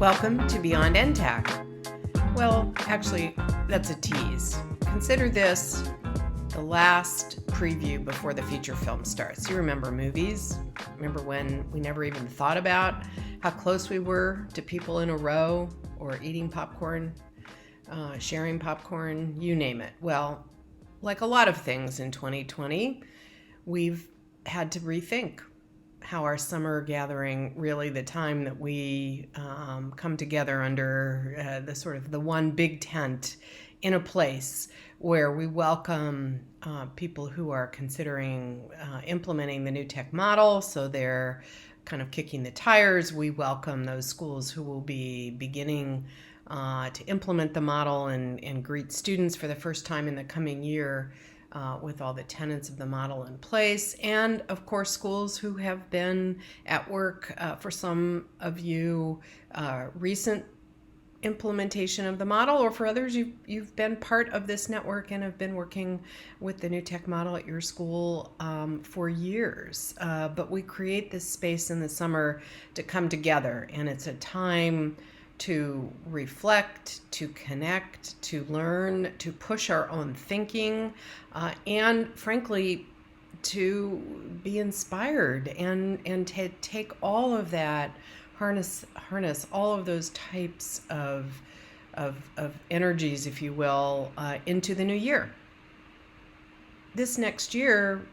Welcome to Beyond NTAC. Well, actually, that's a tease. Consider this the last preview before the feature film starts. You remember movies? Remember when we never even thought about how close we were to people in a row or eating popcorn, sharing popcorn, you name it. Well, like a lot of things in 2020, we've had to rethink how our summer gathering, really the time that we come together under the one big tent in a place where we welcome people who are considering implementing the new tech model. So they're kind of kicking the tires. We welcome those schools who will be beginning to implement the model and greet students for the first time in the coming year with all the tenets of the model in place. And of course, schools who have been at work for some of you, recent implementation of the model, or for others, you've been part of this network and have been working with the new tech model at your school for years. But we create this space in the summer to come together, and it's a time to reflect, to connect, to learn, to push our own thinking, and frankly, to be inspired and to take all of that, harness all of those types of energies, if you will, into the new year. This next year,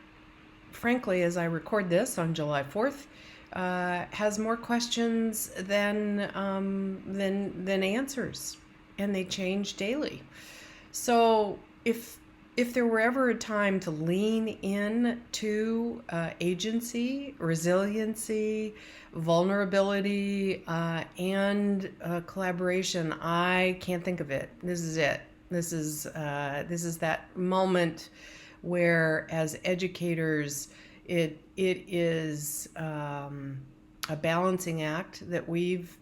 frankly, as I record this on July 4th, has more questions than answers, and they change daily. So if there were ever a time to lean in to agency, resiliency, vulnerability, and collaboration, I can't think of it. This is it. This is that moment where, as educators, it is a balancing act that we've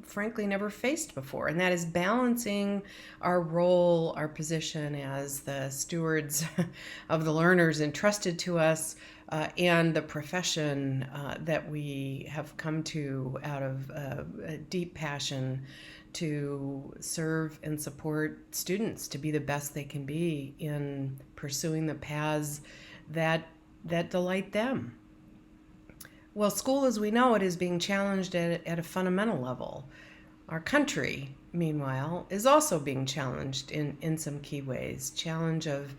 frankly never faced before, and that is balancing our role, our position as the stewards of the learners entrusted to us, and the profession that we have come to out of a deep passion to serve and support students to be the best they can be in pursuing the paths that delight them. Well, school as we know it is being challenged at a fundamental level. Our country, meanwhile, is also being challenged in some key ways. Challenge of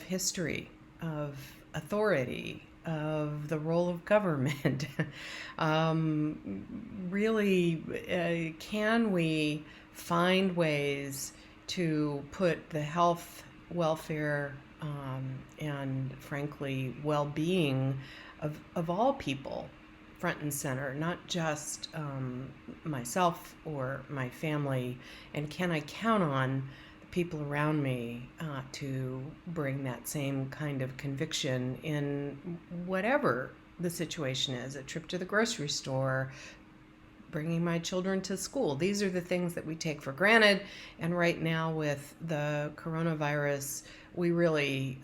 history, of authority, of the role of government. Really, can we find ways to put the health, welfare, and frankly, well-being of all people front and center, not just myself or my family, and can I count on the people around me to bring that same kind of conviction in whatever the situation is, a trip to the grocery store, bringing my children to school. These are the things that we take for granted, and right now with the coronavirus, we really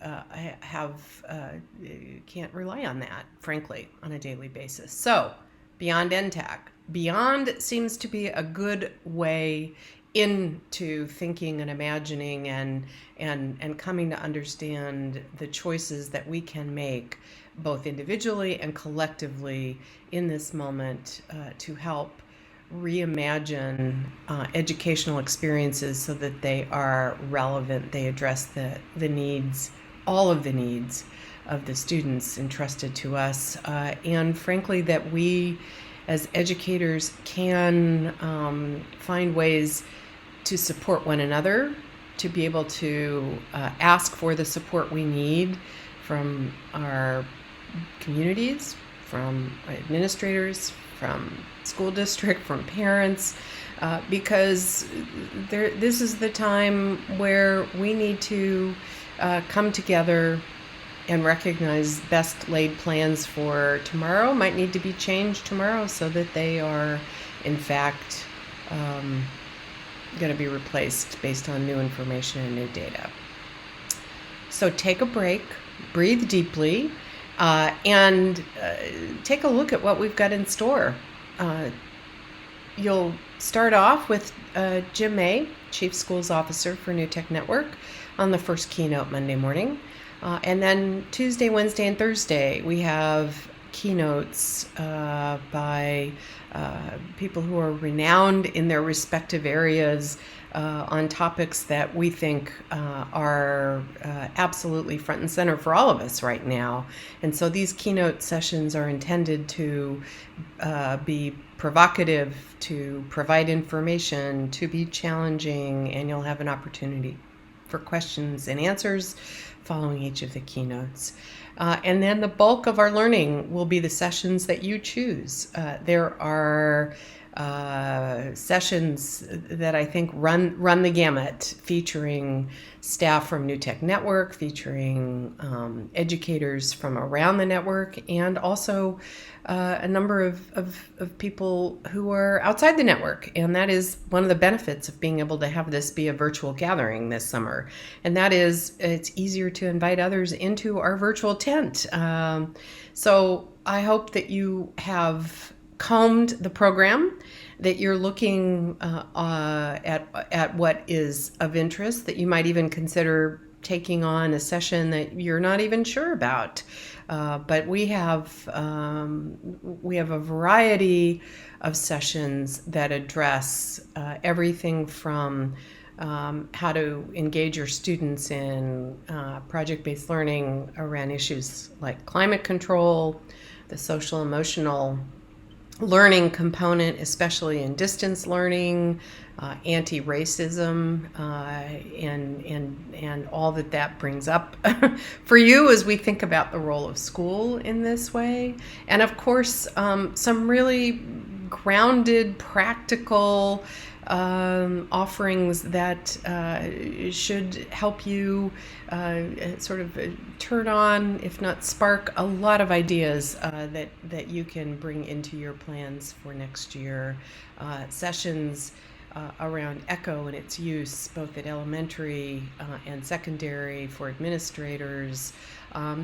can't rely on that, frankly, on a daily basis. So, Beyond NTAC. Beyond seems to be a good way into thinking and imagining and coming to understand the choices that we can make, both individually and collectively, in this moment to help reimagine educational experiences so that they are relevant, they address the needs, all of the needs of the students entrusted to us, and frankly that we as educators can find ways to support one another, to be able to ask for the support we need from our communities, from administrators, from school district, from parents, because this is the time where we need to come together and recognize best laid plans for tomorrow might need to be changed tomorrow so that they are, in fact, going to be replaced based on new information and new data. So take a break, breathe deeply, and take a look at what we've got in store. you'll start off with Jim May, Chief Schools Officer for NTAC Network, on the first keynote Monday morning. And then Tuesday, Wednesday, and Thursday, we have keynotes by people who are renowned in their respective areas on topics that we think are absolutely front and center for all of us right now. And so these keynote sessions are intended to be provocative, to provide information, to be challenging, and you'll have an opportunity for questions and answers following each of the keynotes. And then the bulk of our learning will be the sessions that you choose. There are sessions that I think run the gamut, featuring staff from NTAC Network, featuring educators from around the network, and also a number of people who are outside the network. And that is one of the benefits of being able to have this be a virtual gathering this summer. And that is, it's easier to invite others into our virtual tent. So I hope that you have combed the program, that you're looking at what is of interest, that you might even consider taking on a session that you're not even sure about. But we have a variety of sessions that address everything from how to engage your students in project-based learning around issues like climate control, the social emotional learning component, especially in distance learning, anti-racism, and all that brings up for you as we think about the role of school in this way. And of course, some really grounded, practical offerings that should help you sort of turn on, if not spark, a lot of ideas that you can bring into your plans for next year. Sessions around ECHO and its use, both at elementary and secondary, for administrators.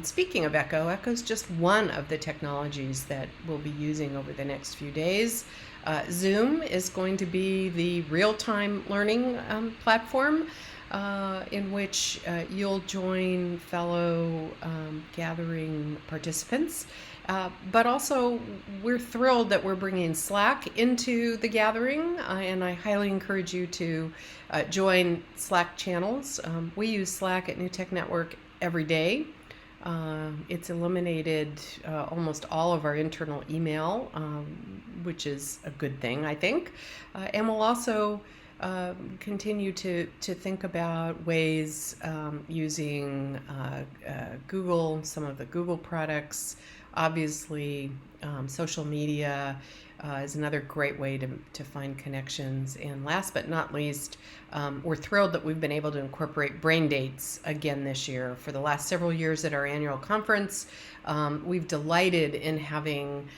Speaking of ECHO is just one of the technologies that we'll be using over the next few days. Zoom is going to be the real-time learning platform in which you'll join fellow gathering participants. But also, we're thrilled that we're bringing Slack into the gathering, and I highly encourage you to join Slack channels. We use Slack at NTAC Network every day. It's eliminated almost all of our internal email, which is a good thing, I think. And we'll also continue to think about ways using Google, some of the Google products. Obviously, social media is another great way to find connections. And last but not least, we're thrilled that we've been able to incorporate brain dates again this year. For the last several years at our annual conference, we've delighted in having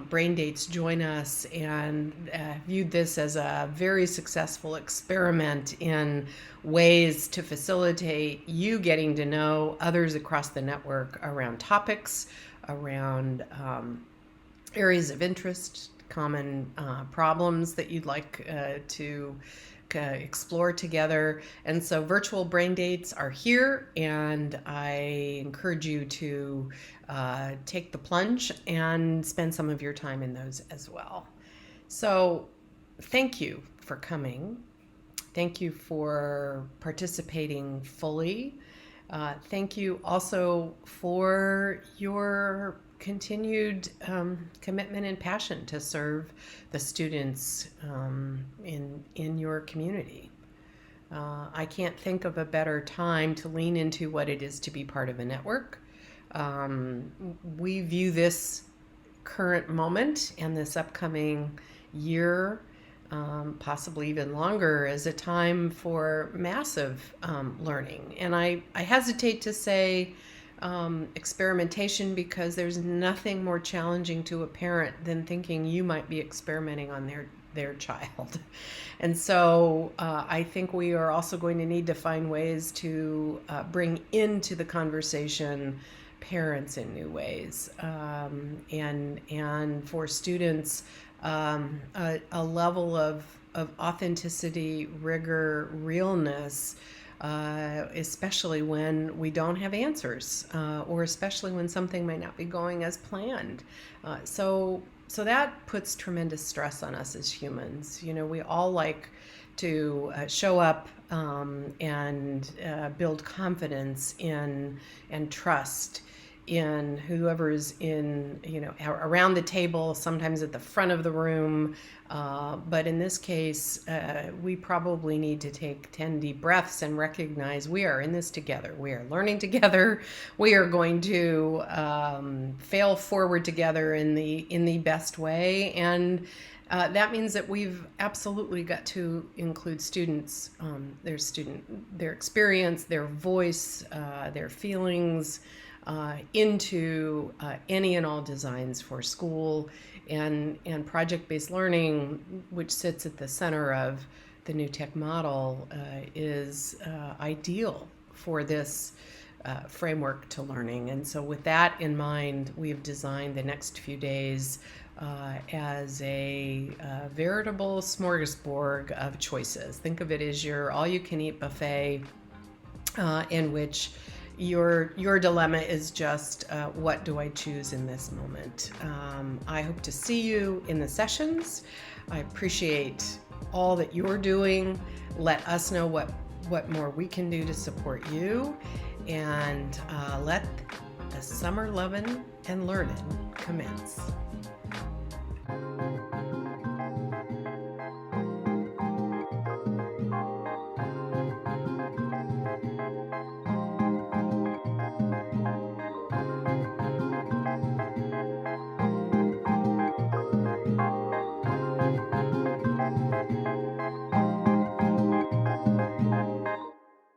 brain dates join us, and viewed this as a very successful experiment in ways to facilitate you getting to know others across the network around topics, around areas of interest, common problems that you'd like to explore together. And so virtual brain dates are here, and I encourage you to take the plunge and spend some of your time in those as well. So thank you for coming. Thank you for participating fully. Thank you also for your continued commitment and passion to serve the students in your community. I can't think of a better time to lean into what it is to be part of a network. We view this current moment and this upcoming year, possibly even longer, as a time for massive learning. And I hesitate to say experimentation, because there's nothing more challenging to a parent than thinking you might be experimenting on their child. And so I think we are also going to need to find ways to bring into the conversation parents in new ways, and for students, a level of authenticity, rigor, realness, especially when we don't have answers, or especially when something might not be going as planned. So that puts tremendous stress on us as humans. We all like to show up and build confidence in and trust in whoever is in, around the table, sometimes at the front of the room. But in this case, we probably need to take 10 deep breaths and recognize we are in this together. We are learning together. We are going to fail forward together in the best way. And that means that we've absolutely got to include students, their experience, their voice, their feelings, into any and all designs for school, and project-based learning, which sits at the center of the new tech model, is ideal for this framework to learning. And so with that in mind, we've designed the next few days as a veritable smorgasbord of choices. Think of it as your all-you-can-eat buffet, in which your dilemma is just, what do I choose in this moment? I hope to see you in the sessions. I appreciate all that you're doing. Let us know what more we can do to support you, and let the summer lovin' and learning commence.